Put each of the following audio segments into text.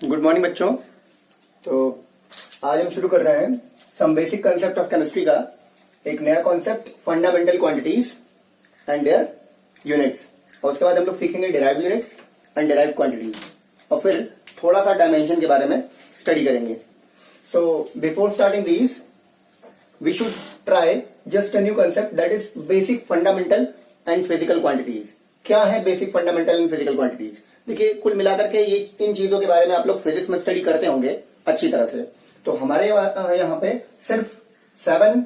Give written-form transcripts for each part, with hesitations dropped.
Good morning बच्चों। तो आज हम शुरू कर रहे हैं some basic concept of chemistry का एक नया concept, fundamental quantities and their units. और उसके बाद हम लोग सीखेंगे derived units and derived quantities, और फिर थोड़ा सा डायमेंशन के बारे में स्टडी करेंगे। So before starting these we should try just a new concept, that is basic fundamental and physical quantities. क्या है basic fundamental and physical quantities? देखिए, कुल मिलाकर के ये इन चीजों के बारे में आप लोग फिजिक्स में स्टडी करते होंगे अच्छी तरह से। तो हमारे यहाँ पे सिर्फ 7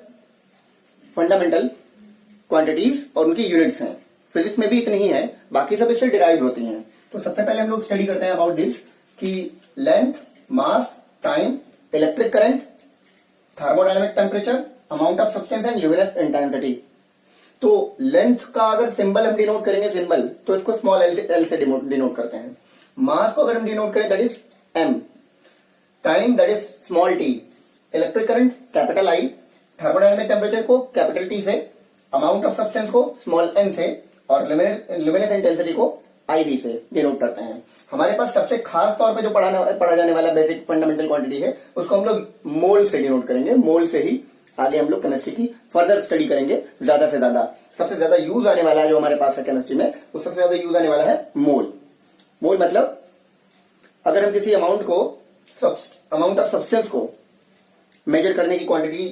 फंडामेंटल क्वांटिटीज और उनकी यूनिट्स हैं। फिजिक्स में भी इतनी ही है, बाकी सब इससे डिराइव होती हैं। तो सबसे पहले हम लोग स्टडी करते हैं अबाउट दिस कि length, mass, time, electric current, thermodynamic temperature, amount of substance and luminous intensity. तो लेंथ का अगर सिंबल हम डिनोट करेंगे सिंबल, तो इसको स्मॉल एल से डिनोट करते हैं। मास को अगर हम डिनोट करें that is M, time that is small T, electric current capital I, thermodynamic temperature को कैपिटल टी से, अमाउंट ऑफ सब्सटेंस को स्मॉल एन से, और ल्यूमिनस इंटेंसिटी को IV से डिनोट करते हैं। हमारे पास सबसे खास तौर पे जो पढ़ा जाने वाला बेसिक फंडामेंटल क्वांटिटी है उसको हम लोग मोल से डिनोट करेंगे। मोल से ही आगे हम लोग केमिस्ट्री की फर्दर स्टडी करेंगे ज्यादा से ज्यादा। सबसे ज्यादा यूज आने वाला जो हमारे पास है केमिस्ट्री में, वो सबसे ज्यादा यूज आने वाला है मोल। मोल मतलब अगर हम किसी अमाउंट ऑफ सब्सटेंस को मेजर करने की क्वांटिटी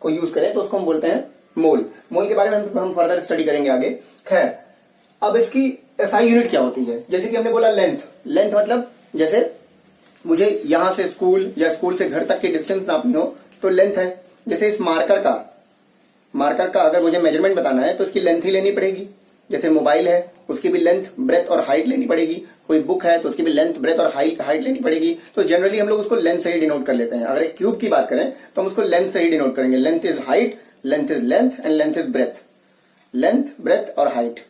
को यूज करें तो उसको हम बोलते हैं मोल। मोल के बारे में हम फर्दर स्टडी करेंगे आगे। खैर, अब इसकी SI यूनिट क्या होती है? जैसे कि हमने बोला लेंथ मतलब जैसे मुझे यहां से स्कूल या स्कूल से घर तक की डिस्टेंस नापनी हो तो लेंथ है। जैसे इस मार्कर का अगर मुझे मेजरमेंट बताना है तो इसकी लेंथ ही लेनी पड़ेगी। जैसे मोबाइल है उसकी भी लेंथ, ब्रेथ और हाइट लेनी पड़ेगी। कोई बुक है तो उसकी भी लेंथ, ब्रेथ और हाइट लेनी पड़ेगी। तो जनरली हम लोग उसको लेंथ से ही डिनोट कर लेते हैं। अगर एक क्यूब की बात करें तो हम उसको लेंथ से ही डिनोट करेंगे। Length is height, length is length and length is breadth. Length, breadth और हाइट,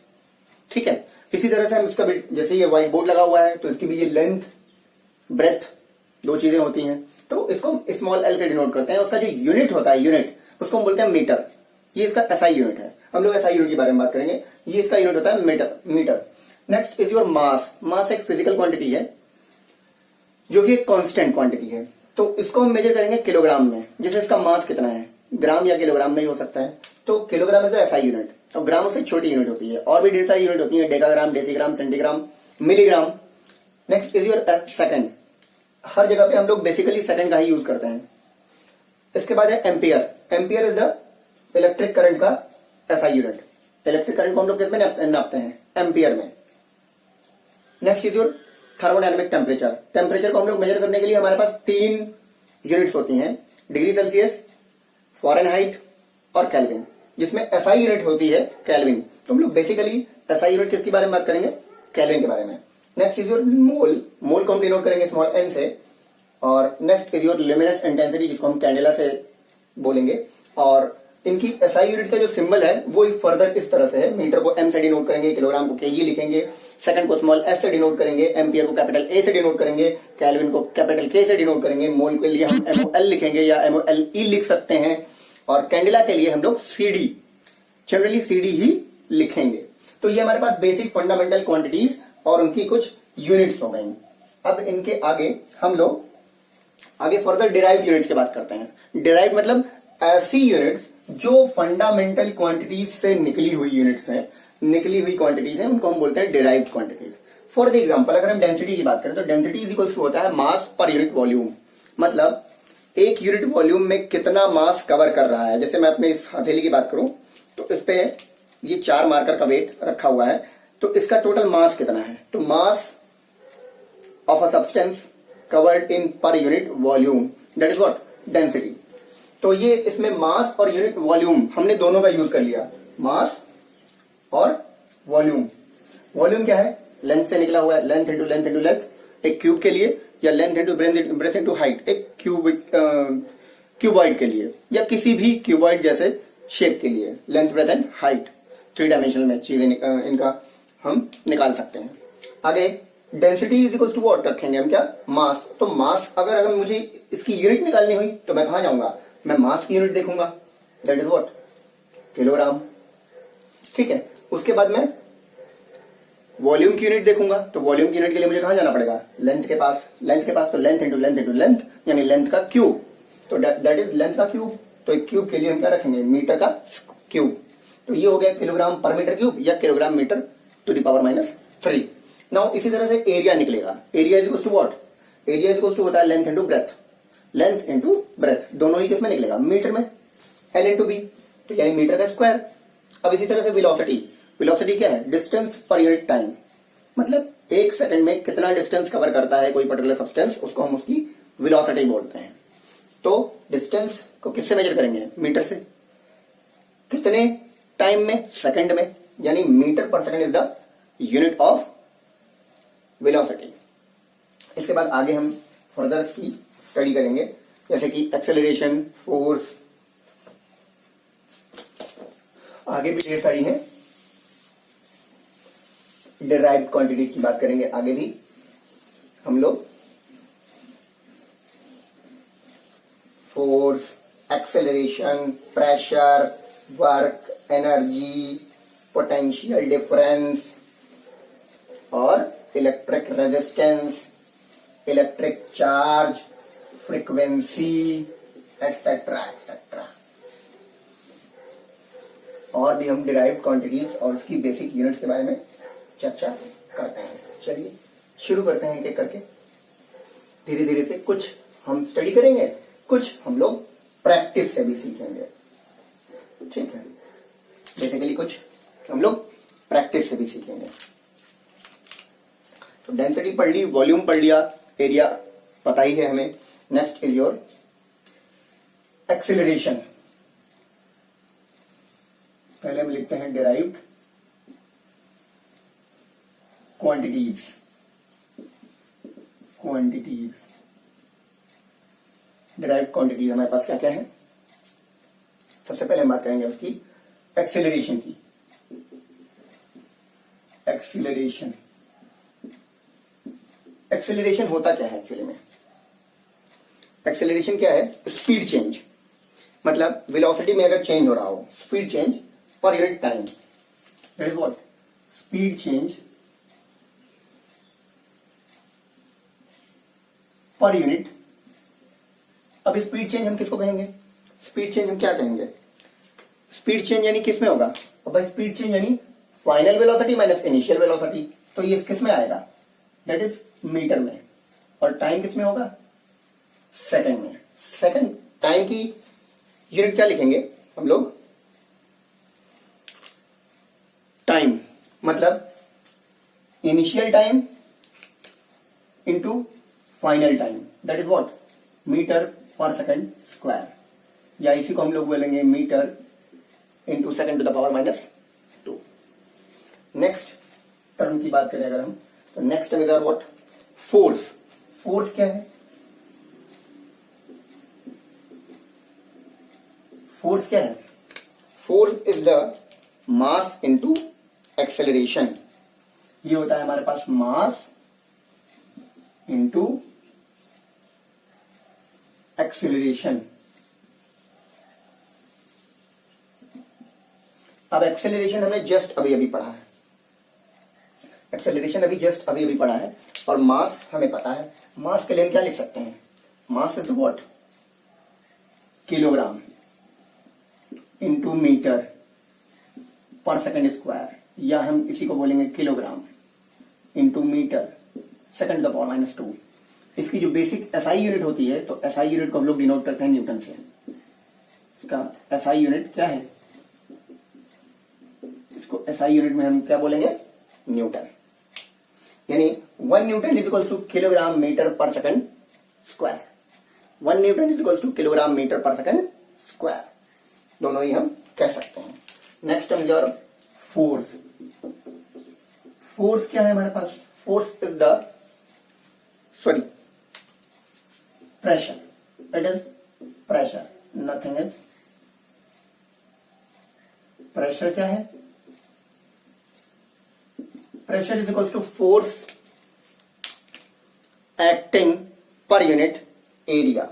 ठीक है। इसी तरह से हम इसका भी, जैसे ये व्हाइट बोर्ड लगा हुआ है तो इसकी भी ये लेंथ, ब्रेथ दो चीजें होती हैं, तो इसको स्मॉल एल से डिनोट करते हैं। उसका जो यूनिट होता है, यूनिट, उसको हम बोलते हैं मीटर। ये इसका SI यूनिट है। हम लोग SI यूनिट के बारे में बात करेंगे। ये इसका यूनिट होता है metre. Next is your mass. Mass एक फिजिकल क्वांटिटी है जो कि एक कांस्टेंट क्वांटिटी है। तो इसको हम मेजर करेंगे किलोग्राम में। जैसे इसका मास कितना है, ग्राम या किलोग्राम में ही हो सकता है। तो किलोग्राम इज SI यूनिट, और ग्राम उससे छोटी यूनिट होती है। और भी ढेर सारी यूनिट होती है, decagram, decigram, centigram, milligram. Next is your second. हर जगह पे हम लोग बेसिकली सेकंड का ही यूज करते हैं। इसके बाद है ampere. Ampere is the electric current का SI यूनिट। इलेक्ट्रिक करंट को हम लोग किसमें नापते हैं? एम्पियर में। Next is your thermodynamic temperature. Temperature को हम लोग मेजर करने के लिए हमारे पास 3 यूनिट्स होती हैं, डिग्री सेल्सियस, फ़ारेनहाइट और केल्विन, जिसमें SI यूनिट होती है केल्विन। तो हम लोग बेसिकली SI यूनिट किसके बारे में बात करेंगे? केल्विन के बारे में। नेक्स्ट इज योर मोल। मोल को हम डिनोट करेंगे स्मॉल n से। और next is your luminous intensity, जिसको हम कैंडेला से बोलेंगे। और इनकी SI यूनिट का जो सिंबल है वो फर्दर इस तरह से है। मीटर को M से डिनोट करेंगे, किलोग्राम को kg लिखेंगे, सेकंड को स्मॉल s से डिनोट करेंगे, एम्पियर को कैपिटल A से डिनोट करेंगे, केल्विन को कैपिटल K से डिनोट करेंगे, मोल के लिए हम MOL लिखेंगे या MOLE लिख सकते हैं, और कैंडेला के लिए हम लोग CD, जनरली CD ही लिखेंगे। तो ये हमारे पास बेसिक फंडामेंटल क्वांटिटीज और उनकी कुछ यूनिट्स हो गई। अब इनके आगे हम लोग फर्दर डिराइव्ड यूनिट्स की बात करते हैं। डिराइव्ड मतलब ऐसी यूनिट्स जो फंडामेंटल क्वांटिटीज से निकली हुई यूनिट्स हैं, निकली हुई क्वांटिटीज हैं, उनको हम बोलते हैं derived quantities. For the example, अगर हम डेंसिटी की बात करें तो डेंसिटी इज इक्वल टू होता है मास पर यूनिट वॉल्यूम। मतलब एक यूनिट वॉल्यूम में कितना मास कवर कर रहा है। जैसे मैं अपने इस हथेली की बात करूं तो इस पे ये 4 मार्कर का वेट रखा हुआ है, तो इसका टोटल मास कितना है? तो mass of a substance covered in per unit volume, that is what? Density. तो ये इसमें मास और यूनिट वॉल्यूम हमने दोनों का यूज कर लिया, मास और वॉल्यूम। वॉल्यूम क्या है? लेंथ से निकला हुआ है, length into length into length एक क्यूब के लिए, या length into breadth into height एक क्यूबॉइड के लिए, या किसी भी क्यूबॉइड जैसे शेप के लिए। Length, breadth and height 3 dimensional में चीजें इनका हम निकाल सकते हैं। आगे density is equal to what रखेंगे हम? क्या? मास। तो मास अगर मुझे इसकी यूनिट निकालनी हुई तो मैं कहां जाऊंगा? मैं मास की यूनिट देखूंगा, दैट इज व्हाट? किलोग्राम। ठीक है। उसके बाद मैं वॉल्यूम की यूनिट देखूंगा तो वॉल्यूम की यूनिट के लिए मुझे कहां जाना पड़ेगा, लेंथ के पास तो लेंथ इंटू लेंथ यानी लेंथ का क्यूब, तो दैट इज लेंथ का क्यूब। तो एक क्यूब के लिए हम क्या रखेंगे, मीटर का क्यूब। तो ये हो गया किलोग्राम पर मीटर क्यूब या kilogram metre to the power -3। Now इसी तरह से एरिया निकलेगा, area is equal to what, area is equal to होता है लेंथ इंटू ब्रेथ, दोनों ही किसमें निकलेगा, मीटर में, L इंटू बी, तो यानी मीटर का स्क्वायर। अब इसी तरह से वेलोसिटी क्या है, डिस्टेंस पर यूनिट टाइम, मतलब एक सेकंड में कितना डिस्टेंस कवर करता है कोई पर्टिकुलर सब्सटेंस, उसको हम उसकी वेलोसिटी बोलते हैं। तो डिस्टेंस को किससे मेजर करेंगे, मीटर से, कितने टाइम में, सेकंड में, यानी metre per second is the unit of velocity. इसके बाद आगे हम फर्दर इसकी स्टडी करेंगे, जैसे कि एक्सेलरेशन, फोर्स, आगे भी ढेर सारी हैं। डिराइव्ड क्वांटिटीज की बात करेंगे आगे भी हम लोग, force, acceleration, pressure, work, energy, potential difference और electric resistance, electric charge, frequency, et cetera et cetera. और भी हम डिराइव्ड क्वांटिटीज और उसकी बेसिक यूनिट्स के बारे में चर्चा करते हैं। चलिए शुरू करते हैं एक एक करके, धीरे धीरे से कुछ हम स्टडी करेंगे, कुछ हम लोग प्रैक्टिस से भी सीखेंगे, ठीक है। बेसिकली कुछ हम लोग प्रैक्टिस से भी सीखेंगे। तो डेंसिटी पढ़ ली, वॉल्यूम पढ़ लिया, एरिया पता ही है हमें। Next is your acceleration. पहले हम लिखते हैं डिराइव्ड क्वांटिटीज। डिराइव्ड क्वांटिटीज हमारे पास क्या क्या है, सबसे पहले हम बात करेंगे उसकी एक्सेलरेशन की। एक्सेलरेशन होता क्या है एक्चुअली में, एक्सेलरेशन क्या है, स्पीड चेंज, मतलब वेलोसिटी में अगर चेंज हो रहा हो, speed change per unit time, that is what, speed change per unit. अब स्पीड चेंज हम किसको कहेंगे, स्पीड चेंज हम क्या कहेंगे, स्पीड चेंज यानी किस में होगा, अब भाई स्पीड चेंज यानी final velocity minus initial velocity, तो ये किस में आएगा, दैट इज मीटर में, और टाइम किस में होगा, सेकंड में। सेकंड टाइम की यूनिट क्या लिखेंगे हम लोग, टाइम मतलब initial time into final time, that is what, metre per second square, या इसी को हम लोग बोलेंगे metre into second to the power -2। Next term की बात करें अगर हम, तो next term is our what, force. Force क्या है, फोर्स क्या है, force is the mass into acceleration. ये होता है हमारे पास मास इंटू एक्सेलरेशन। अब एक्सेलरेशन हमने जस्ट अभी अभी पढ़ा है, एक्सेलरेशन अभी जस्ट अभी अभी पढ़ा है, और मास हमें पता है। मास के लिए हम क्या लिख सकते हैं, mass is what, kilogram into metre per second square, या हम इसी को बोलेंगे किलोग्राम इंटू मीटर सेकंड का पावर -2। इसकी जो बेसिक एसआई यूनिट होती है, तो एसआई यूनिट को हम लोग डिनोट करते हैं न्यूटन से। इसका एसआई यूनिट क्या है, इसको एसआई यूनिट में हम क्या बोलेंगे, न्यूटन, यानी 1 newton is equal to kilogram metre per second square. 1 newton is equal to kilogram metre per second square, दोनों ही हम कह सकते हैं। Next term your force. Force क्या है हमारे पास, force is the pressure, it is pressure, nothing is, pressure क्या है, pressure is equal to force acting per unit area,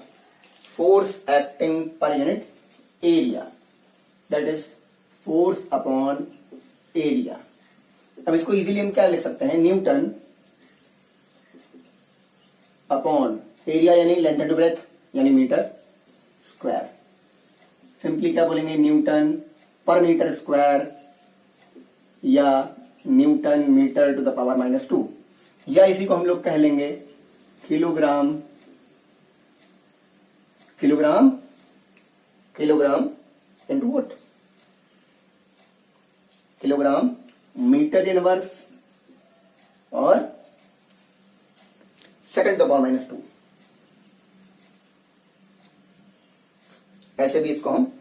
force acting per unit area, that is force upon area. अब इसको easily हम क्या लिख सकते हैं, न्यूटन अपॉन एरिया यानी लेंथ इनटू ब्रेथ यानी मीटर स्क्वायर। सिंपली क्या बोलेंगे, न्यूटन पर मीटर स्क्वायर या newton metre to the power -2, या इसी को हम लोग कह लेंगे kilogram kilogram kilogram into what, kilogram metre inverse और सेकंड टू पावर -2। ऐसे भी इसको हम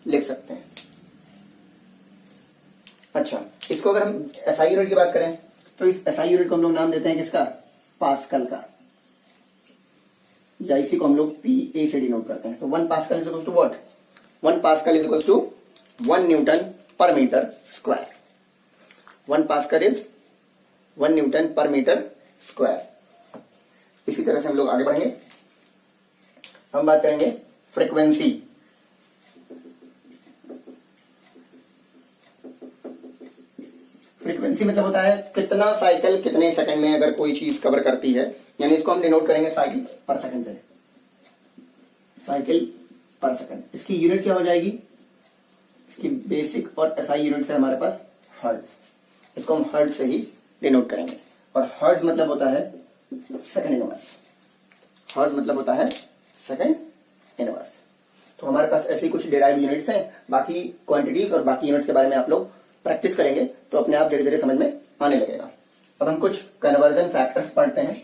लिख सकते हैं। अच्छा, इसको अगर हम एसआई यूनिट की बात करें तो इस एसआई यूनिट को हम लोग नाम देते हैं किसका, पास्कल का, या इसी को हम लोग पीए से डिनोट करते हैं। तो 1 pascal is equal to what, 1 pascal is equal to 1 newton per metre square. 1 pascal is 1 newton per metre square. इसी तरह से हम लोग आगे बढ़ेंगे। हम बात करेंगे फ्रीक्वेंसी। फ्रीक्वेंसी मतलब होता है कितना साइकिल कितने सेकंड में अगर कोई चीज कवर करती है, यानी इसको हम डिनोट करेंगे साइकिल पर सेकंड से, साइकिल पर सेकंड। इसकी यूनिट क्या हो जाएगी, इसकी बेसिक और एसआई यूनिट से हमारे पास हर्ट्ज, इसको हम हर्ट्ज से ही डिनोट करेंगे। और हर्ट्ज मतलब होता है सेकंड इनवर्स, हर्ट्ज मतलब होता है सेकंड इनवर्स। तो हमारे पास ऐसी कुछ डिराइव्ड यूनिट्स हैं। बाकी क्वांटिटीज और बाकी यूनिट्स के बारे में आप लोग प्रैक्टिस करेंगे तो अपने आप धीरे धीरे समझ में आने लगेगा। अब हम कुछ कन्वर्जन फैक्टर्स पढ़ते हैं।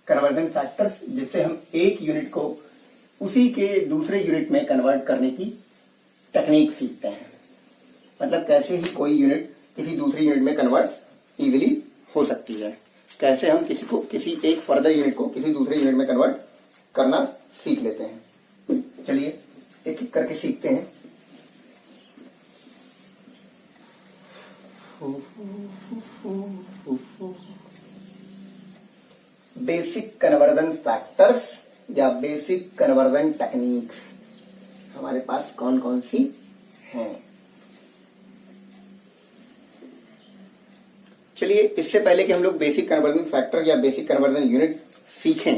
कन्वर्जन फैक्टर्स जिससे हम एक यूनिट को उसी के दूसरे यूनिट में कन्वर्ट करने की टेक्निक सीखते हैं। मतलब कैसे ही कोई यूनिट किसी दूसरी यूनिट में कन्वर्ट इजीली हो सकती है, कैसे हम किसी एक फर्दर यूनिट को किसी दूसरे यूनिट में कन्वर्ट करना सीख लेते हैं। चलिए एक एक करके सीखते हैं। बेसिक कन्वर्जन फैक्टर्स या बेसिक कन्वर्जन टेक्निक्स हमारे पास कौन कौन सी हैं। चलिए इससे पहले कि हम लोग बेसिक कन्वर्जन फैक्टर या बेसिक कन्वर्जन यूनिट सीखें,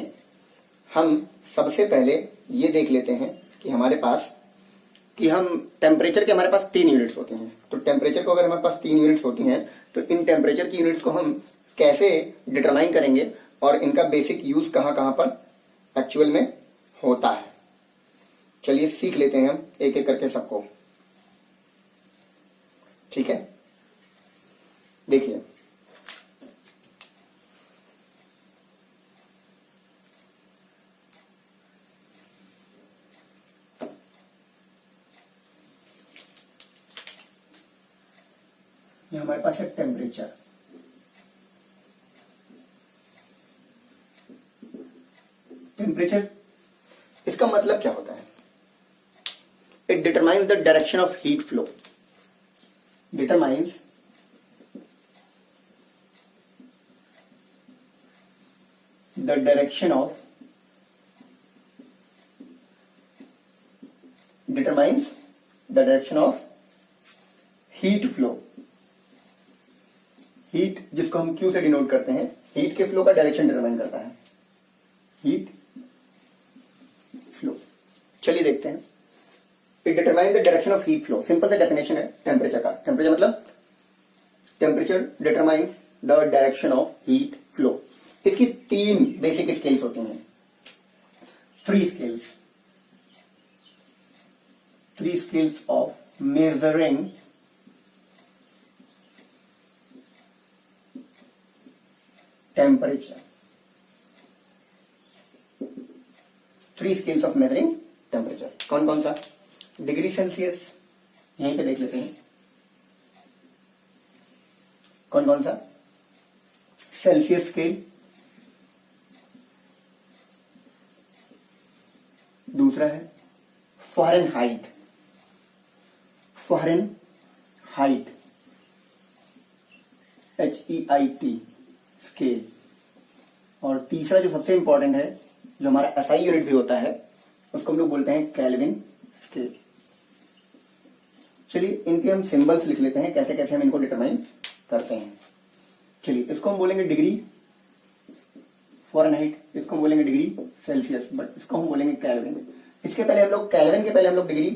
हम सबसे पहले ये देख लेते हैं कि हमारे पास कि हम टेम्परेचर के हमारे पास 3 यूनिट्स होते हैं। तो टेम्परेचर को अगर हमारे पास 3 यूनिट्स होती हैं तो इन टेम्परेचर की यूनिट्स को हम कैसे डिटरमाइन करेंगे और इनका बेसिक यूज कहां कहां पर एक्चुअल में होता है। चलिए सीख लेते हैं हम एक एक करके सबको, ठीक है। देखिए ये हमारे पास है टेम्परेचर। टेम्परेचर इसका मतलब क्या होता है, it determines the direction of heat flow, determines the direction of heat flow. Heat जिसको हम क्यू से डिनोट करते हैं, हीट के फ्लो का डायरेक्शन डिटरमाइन करता है, हीट फ्लो। चलिए देखते हैं, it determines the direction of heat flow. Simple सा डेफिनेशन है टेम्परेचर का। टेम्परेचर मतलब temperature determines the direction of heat flow. इसकी 3 बेसिक स्केल्स होती हैं, 3 scales of measuring temperature. 3 scales of measuring temperature कौन कौन सा, डिग्री सेल्सियस, यहीं पे देख लेते हैं कौन कौन सा, सेल्सियस स्केल, दूसरा है फ़ारेनहाइट, HEIT स्केल, और तीसरा जो सबसे इंपॉर्टेंट है जो हमारा एसआई यूनिट भी होता है उसको हम लोग बोलते हैं केल्विन स्केल। चलिए इनके हम सिंबल्स लिख लेते हैं, कैसे कैसे हम इनको डिटरमाइन करते हैं। चलिए इसको हम बोलेंगे डिग्री फ़ारेनहाइट, इसको हम बोलेंगे डिग्री सेल्सियस, बट इसको हम बोलेंगे केल्विन। इसके पहले हम लोग केल्विन के पहले हम लोग डिग्री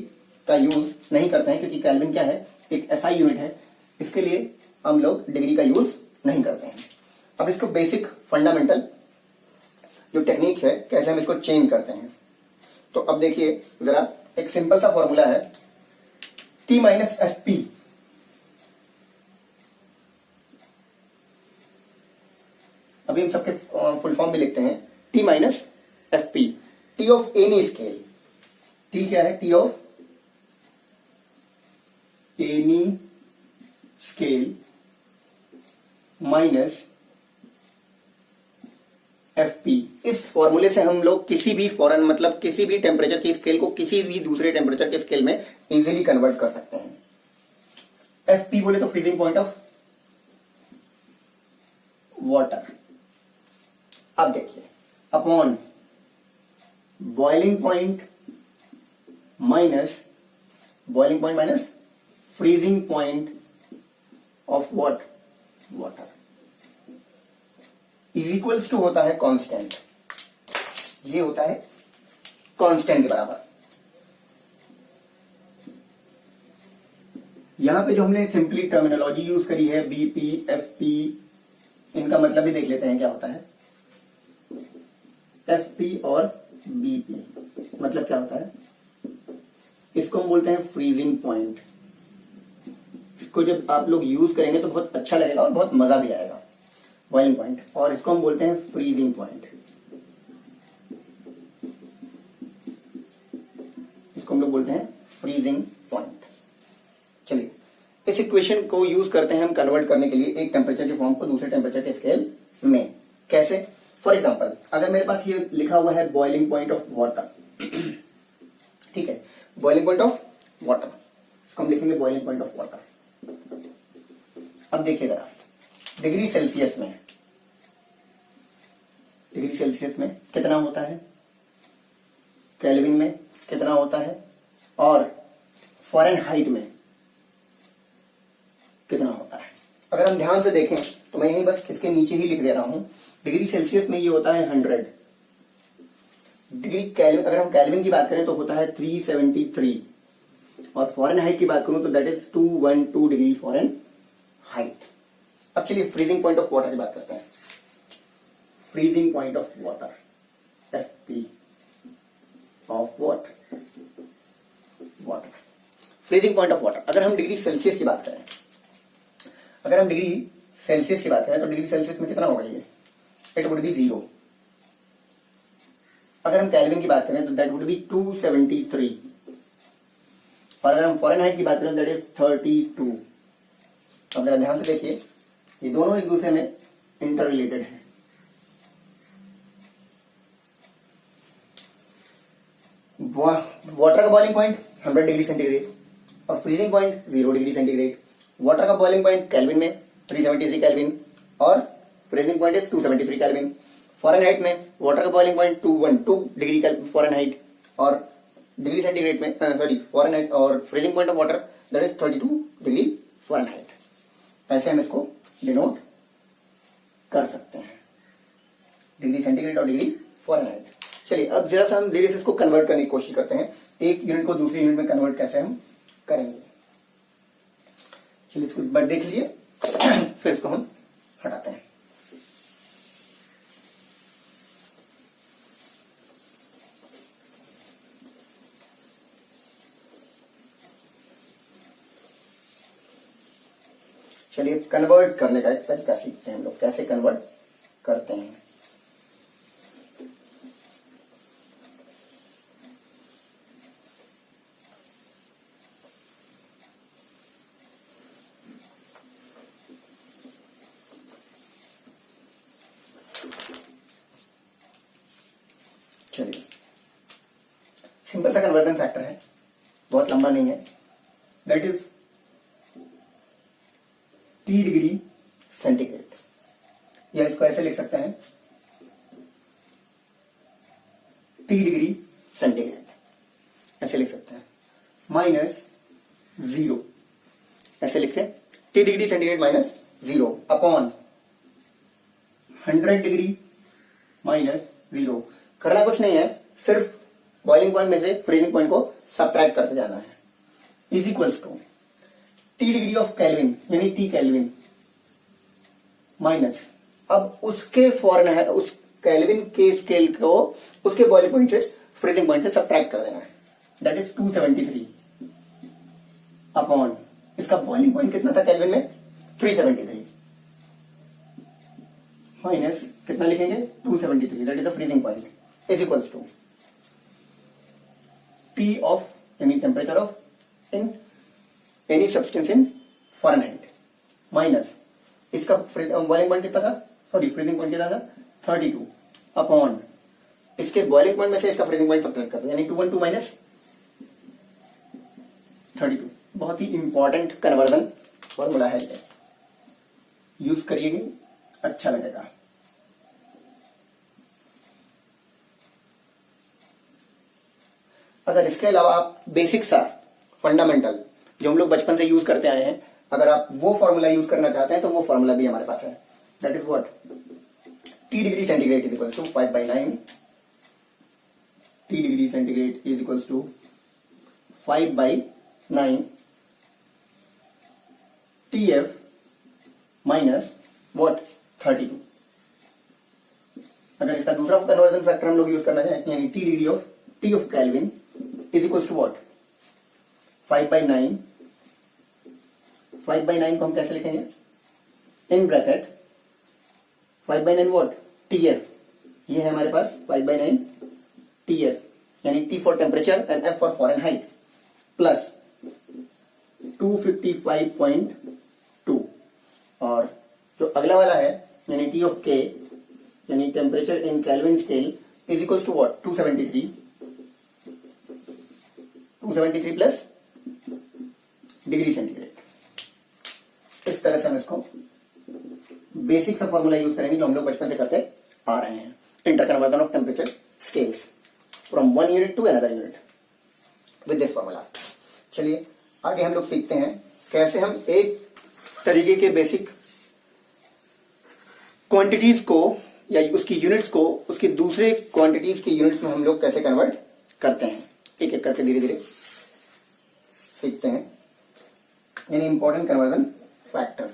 का यूज नहीं करते हैं, क्योंकि केल्विन क्या है, एक एसआई यूनिट है, इसके लिए हम लोग डिग्री का यूज नहीं करते हैं। अब इसको बेसिक फंडामेंटल जो टेक्निक है कैसे हम इसको चेंज करते हैं, तो अब देखिए जरा एक सिंपल सा फॉर्मूला है T माइनस एफ पी। अभी हम सबके फुल फॉर्म भी लिखते हैं T minus F P. T of any scale, T क्या है, T of any scale minus F P. इस फॉर्मूले से हम लोग किसी भी फॉरेन मतलब किसी भी टेम्परेचर की स्केल को किसी भी दूसरे टेम्परेचर के स्केल में इजीली कन्वर्ट कर सकते हैं। एफ पी बोले तो फ्रीजिंग पॉइंट ऑफ वाटर। अब देखिए upon boiling point minus freezing point of what, water, is equals to होता है कांस्टेंट। ये होता है कांस्टेंट के बराबर। यहां पे जो हमने सिंपली टर्मिनोलॉजी यूज करी है बीपी एफपी, इनका मतलब भी देख लेते हैं क्या होता है। एफपी और बीपी मतलब क्या होता है, इसको हम बोलते हैं फ्रीजिंग पॉइंट। इसको जब आप लोग यूज करेंगे तो बहुत अच्छा लगेगा और बहुत मजा भी आएगा, बॉइलिंग पॉइंट। और इसको हम बोलते हैं फ्रीजिंग पॉइंट, इसको हम लोग बोलते हैं फ्रीजिंग पॉइंट। चलिए इस इक्वेशन को यूज करते हैं हम कन्वर्ट करने के लिए एक टेम्परेचर के फॉर्म को दूसरे टेम्परेचर के स्केल में। कैसे, फॉर एग्जांपल अगर मेरे पास ये लिखा हुआ है बॉइलिंग पॉइंट ऑफ वाटर, ठीक है, बॉइलिंग पॉइंट ऑफ वाटर, इसको हम लिखेंगे बॉइलिंग पॉइंट ऑफ वाटर। अब देखिए जरा डिग्री सेल्सियस में, डिग्री सेल्सियस में कितना होता है, केल्विन में कितना होता है, और फ़ारेनहाइट में कितना होता है। अगर हम ध्यान से देखें तो मैं यहीं बस इसके नीचे ही लिख दे रहा हूं, डिग्री सेल्सियस में ये होता है 100, डिग्री केल्विन, अगर हम केल्विन की बात करें तो होता है 373, और फ़ारेनहाइट की बात करूं तो दैट इज 212 डिग्री फ़ारेनहाइट। अब चलिए फ्रीजिंग पॉइंट ऑफ वाटर की बात करते हैं। Freezing point of water, F P of water, freezing point of water. अगर हम डिग्री सेल्सियस की बात करें, अगर हम डिग्री सेल्सियस की बात करें तो डिग्री सेल्सियस में कितना होगा ये, इट वुड बी 0। अगर हम केल्विन की बात करें तो दैट वुड बी 273, और अगर हम फ़ारेनहाइट की बात करें दैट इज 32। अब जरा ध्यान से देखिए ये दोनों एक दूसरे में इंटर रिलेटेड है। वाटर का बॉइलिंग पॉइंट 100 डिग्री सेंटीग्रेड और freezing point 0 degree centigrade. Water का बॉइलिंग पॉइंट केल्विन में 373 केल्विन और freezing point is 273 kelvin. Fahrenheit में वाटर का बॉइलिंग पॉइंट 212 डिग्री फ़ारेनहाइट और डिग्री सेंटीग्रेड में फ़ारेनहाइट, और freezing point of water that is 32 degree Fahrenheit. ऐसे हम इसको डिनोट कर सकते हैं, डिग्री सेंटीग्रेड और डिग्री फ़ारेनहाइट। चलिए अब जरा सा हम धीरे से इसको कन्वर्ट करने की कोशिश करते हैं, एक यूनिट को दूसरी यूनिट में कन्वर्ट कैसे हम करेंगे। चलिए इसको एक बार देख लीजिए फिर इसको हम हटाते हैं। चलिए कन्वर्ट करने का एक तरीका सीखते हैं हम लोग, कैसे कन्वर्ट करते हैं। चलिए सिंपल सा कन्वर्जन फैक्टर है, बहुत लंबा नहीं है, that is T degree centigrade, या इसको ऐसे लिख सकते हैं T डिग्री सेंटीग्रेड, ऐसे लिख सकते हैं, -0, ऐसे लिखते हैं T degree centigrade -0 upon 100 degree minus 0। करना कुछ नहीं है, सिर्फ बॉइलिंग पॉइंट में से फ्रीजिंग पॉइंट को सब्ट्रैक्ट करते जाना है। Is equals to T degree of kelvin यानी टी केल्विन माइनस, अब उसके फॉरन है उस केल्विन के स्केल को उसके बॉइलिंग पॉइंट से फ्रीजिंग पॉइंट से सब्ट्रैक्ट कर देना है, दैट इज 273 अपॉन इसका बॉइलिंग पॉइंट कितना था केल्विन में 373 माइनस कितना लिखेंगे 273 that is the freezing point is equals to T of यानी temperature of in any substance in Fahrenheit minus इसका बॉइलिंग पॉइंट कितना था, सॉरी फ्रीजिंग पॉइंट कितना था 32 अपॉन इसके बॉइलिंग पॉइंट में से इसका फ्रीजिंग पॉइंट सब्ट्रैक्ट कर दो यानी 212 माइनस 32। बहुत ही इंपॉर्टेंट कन्वर्जन फॉर्मूला है ये, यूज करिएगा अच्छा लगेगा। अगर इसके अलावा आप बेसिक सा फंडामेंटल जो हम लोग बचपन से यूज करते आए हैं, अगर आप वो फॉर्मूला यूज करना चाहते हैं तो वो फॉर्मूला भी हमारे पास है, that is what T degree centigrade is equal to 5/9 T degree centigrade is equal to 5/9 TF minus what 32। अगर इसका दूसरा कन्वर्जन फैक्टर हम लोग यूज करना चाहें यानी T degree of T of kelvin is equal to what 5/9 5/9 को हम कैसे लिखेंगे इन ब्रैकेट 5/9 व्हाट TF, ये है हमारे पास 5/9 TF यानी T for temperature and F for Fahrenheit plus 255.2 और जो अगला वाला है यानी टी ऑफ के यानी temperature in kelvin scale is equal to what 273 plus degree centigrade. इस तरह से हम इसको बेसिक सा फॉर्मूला यूज करेंगे जो हम लोग बचपन से करते आ रहे हैं, interconversion of temperature scales from one unit to another unit with this formula. चलिए आगे हम लोग सीखते हैं कैसे हम एक तरीके के बेसिक क्वांटिटीज को या उसकी यूनिट्स को उसकी दूसरे क्वांटिटीज की यूनिट्स में हम लोग कैसे कन्वर्ट करते हैं। एक एक करके धीरे धीरे सीखते हैं यानी इंपॉर्टेंट कन्वर्जन फैक्टर्स।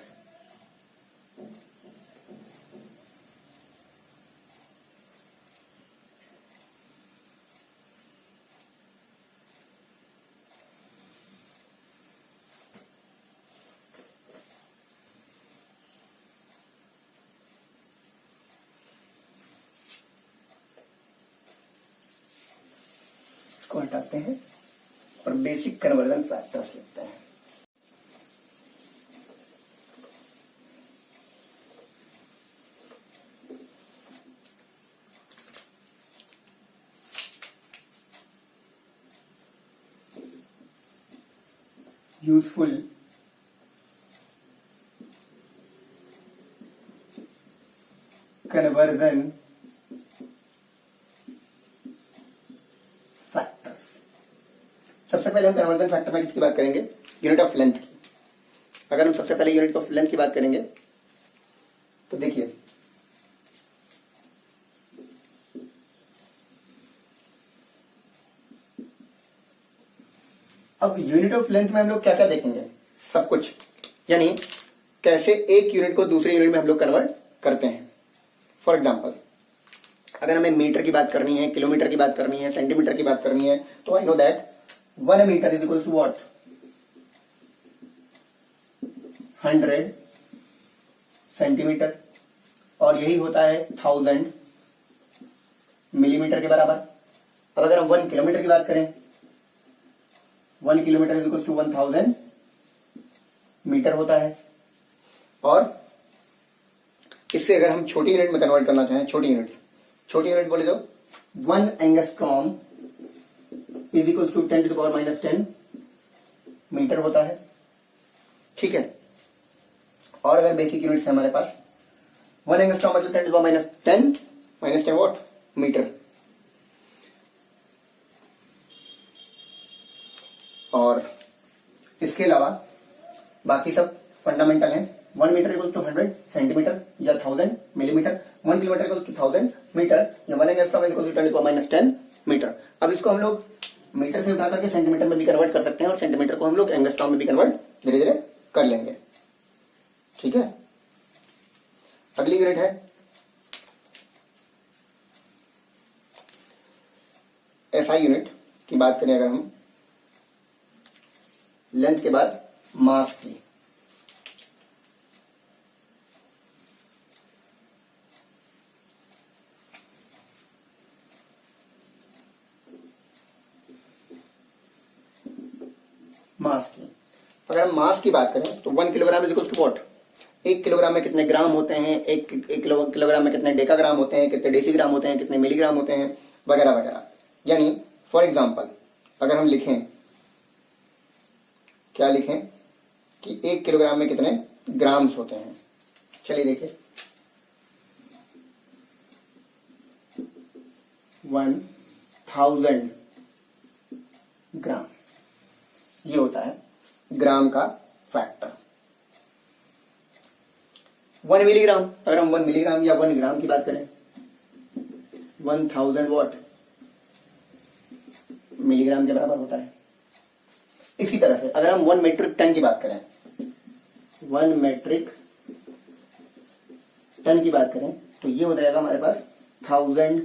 इसको हटाते हैं और बेसिक कन्वर्जन फैक्टर्स लिखते हैं। Useful conversion factors. सबसे पहले हम कन्वर्जन फैक्टर में किसकी बात करेंगे यूनिट ऑफ लेंथ की। अगर हम सबसे पहले यूनिट ऑफ लेंथ की बात करेंगे तो देखिए अब यूनिट ऑफ लेंथ में हम लोग क्या क्या देखेंगे सब कुछ, यानी कैसे एक यूनिट को दूसरे यूनिट में हम लोग कन्वर्ट करते हैं। फॉर एग्जाम्पल अगर हमें मीटर की बात करनी है, किलोमीटर की बात करनी है, सेंटीमीटर की बात करनी है तो I know that 1 metre is equal to what 100 centimetre और यही होता है 1000 मिलीमीटर के बराबर। अब अगर हम 1 किलोमीटर की बात करें 1 kilometre is equal to 1000 metre होता है। और इससे अगर हम छोटी यूनिट में कन्वर्ट करना चाहें, छोटी यूनिट बोले तो 1 angstrom is equal to 10⁻⁻10 metre होता है, ठीक है। और अगर बेसिक यूनिट है हमारे पास 1 एंगस्ट्रॉम मतलब 10⁻10 -10 व्हाट मीटर। और इसके अलावा बाकी सब फंडामेंटल हैं। 1 मीटर इक्वल्स टू 100 सेंटीमीटर या 1000 millimetre, 1 kilometre equals to 1000 metre या 1 एंगस्ट्रॉम इक्वल्स टू 10⁻10 मीटर। अब इसको हम लोग मीटर से उठा करके सेंटीमीटर में भी कन्वर्ट कर सकते हैं और सेंटीमीटर को हम लोग एंगस्ट्रॉम में भी कन्वर्ट धीरे धीरे कर लेंगे। ठीक है, अगली यूनिट है एसआई यूनिट की बात करें अगर हम, लेंथ के बाद मास की। मास की अगर हम मास की बात करें तो 1 kilogram is equal to what, 1 kilogram में कितने ग्राम होते हैं, एक किलोग्राम में कितने डेकाग्राम होते हैं, कितने डेसीग्राम होते हैं, कितने मिलीग्राम होते हैं, वगैरह वगैरह। यानी फॉर एग्जाम्पल अगर हम लिखें, क्या लिखें कि 1 किलोग्राम में कितने ग्राम्स होते हैं। चलिए देखिए, 1000 ग्राम, ये होता है ग्राम का फैक्टर। 1 मिलीग्राम, अगर हम 1 मिलीग्राम या 1 ग्राम की बात करें, 1000 वॉट मिलीग्राम के बराबर होता है। इसी तरह से अगर हम 1 मेट्रिक टन की बात करें, 1 मेट्रिक टन की बात करें तो ये हो जाएगा हमारे पास 1000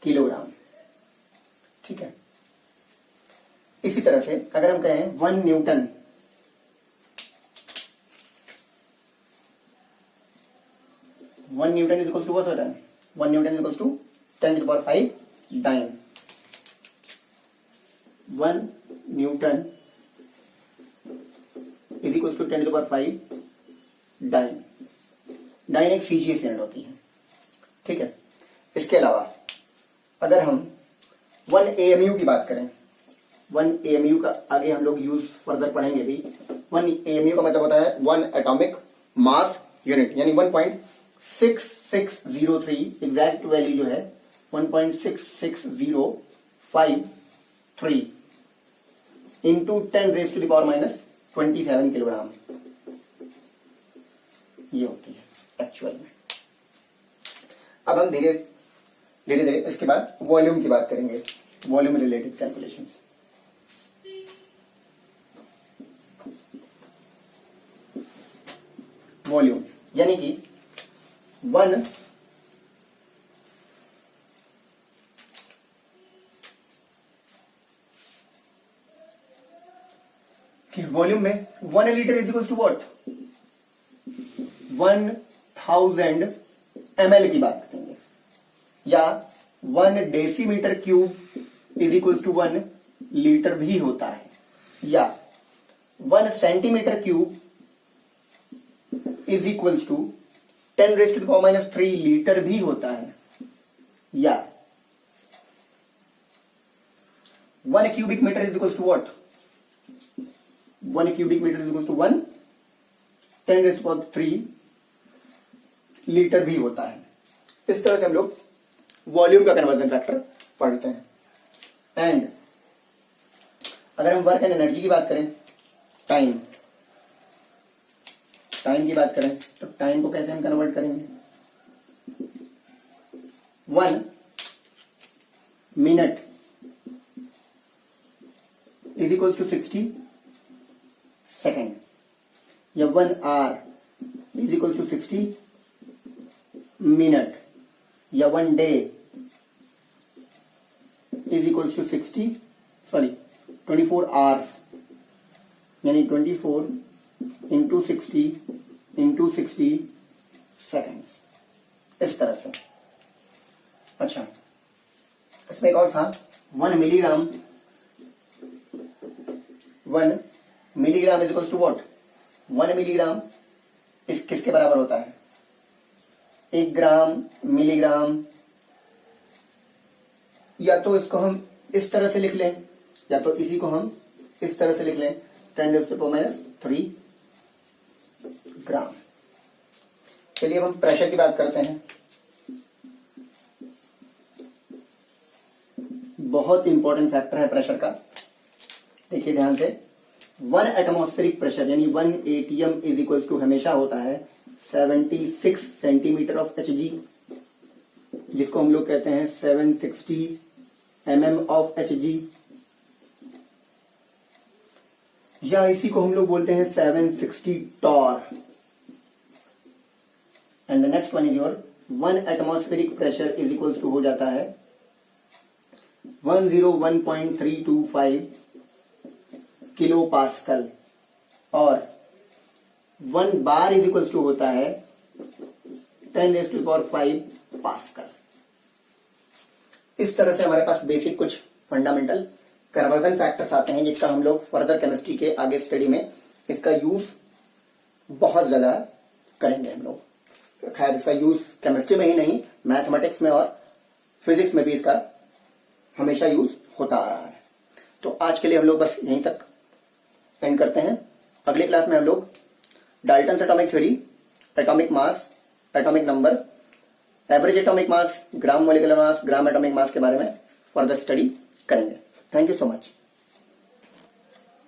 किलोग्राम। ठीक है, इसी तरह से अगर हम कहें 1 newton, 1 newton is equal to what होता है, 1 newton is equal to 10⁵ dyne. 1 newton is equal to 10⁵ dyne. Dyne एक सीजीएस यूनिट होती है। ठीक है, इसके अलावा अगर हम 1 एएमयू की बात करें, 1 एएमयू का आगे हम लोग यूज फर्दर पढ़ेंगे भी। 1 एएमयू का मतलब होता है 1 एटॉमिक मास यूनिट, यानी 1.6603 एग्जैक्ट वैल्यू जो है 1.66053 इंटू 10⁻⁻27 किलोग्राम ये होती है एक्चुअल में। अब हम धीरे धीरे इसके बाद वॉल्यूम की बात करेंगे, वॉल्यूम रिलेटेड कैलकुलेशंस। वॉल्यूम यानी कि 1 वॉल्यूम में 1 litre is equal to what, 1000 ml की बात करेंगे, या 1 decimetre cube is equal to 1 litre भी होता है, या 1 centimetre cube is equal to 10⁻³ litre भी होता है, या 1 cubic metre is equal to what, 1 cubic metre is equal to 1 10⁻³ litre भी होता है। इस तरह से हम लोग वॉल्यूम का कन्वर्जन फैक्टर पढ़ते हैं। एंड अगर हम वर्क एंड एनर्जी की बात करें, टाइम की बात करें तो टाइम को कैसे हम कन्वर्ट करेंगे, 1 minute is equal to 60 second, या 1 hour is equal to 60 minute, या 1 day is equal to 24 hours, यानी 24 इंटू 60 इंटू 60 सेकेंड, इस तरह से। अच्छा, इसमें एक और था 1 milligram, 1 milligram is equal to what, 1 milligram इस किसके बराबर होता है, 1 ग्राम मिलीग्राम। या तो इसको हम इस तरह से लिख लें, या तो इसी को हम इस तरह से लिख लें, 10⁻³ ग्राम। चलिए अब हम प्रेशर की बात करते हैं। बहुत इंपॉर्टेंट फैक्टर है प्रेशर का, देखिए ध्यान से। 1 एटमॉस्फेरिक प्रेशर यानी 1 atm इज इक्वल टू हमेशा होता है 76 सेंटीमीटर ऑफ Hg, जिसको हम लोग कहते हैं 760 mm ऑफ Hg, या इसी को हम लोग बोलते हैं 760 torr. And the next one is your 1 atmospheric pressure is equal to हो जाता है 101.325 किलो पास्कल, और 1 बार इज इक्वल टू होता है 10⁵ पास्कल। इस तरह से हमारे पास बेसिक कुछ फंडामेंटल कन्वर्जन फैक्टर्स आते हैं, जिसका हम लोग फर्दर केमिस्ट्री के आगे स्टडी में इसका यूज बहुत ज्यादा करेंगे हम लोग। खैर इसका यूज केमिस्ट्री में ही नहीं, मैथमेटिक्स में और फिजिक्स में भी इसका हमेशा यूज होता आ रहा है। तो आज के लिए हम लोग बस यहीं तक एंड करते हैं। अगले क्लास में हम लोग Dalton's atomic theory, atomic mass, atomic number, average atomic mass, gram molecular mass, gram atomic mass के बारे में फर्दर स्टडी करेंगे। Thank you so much.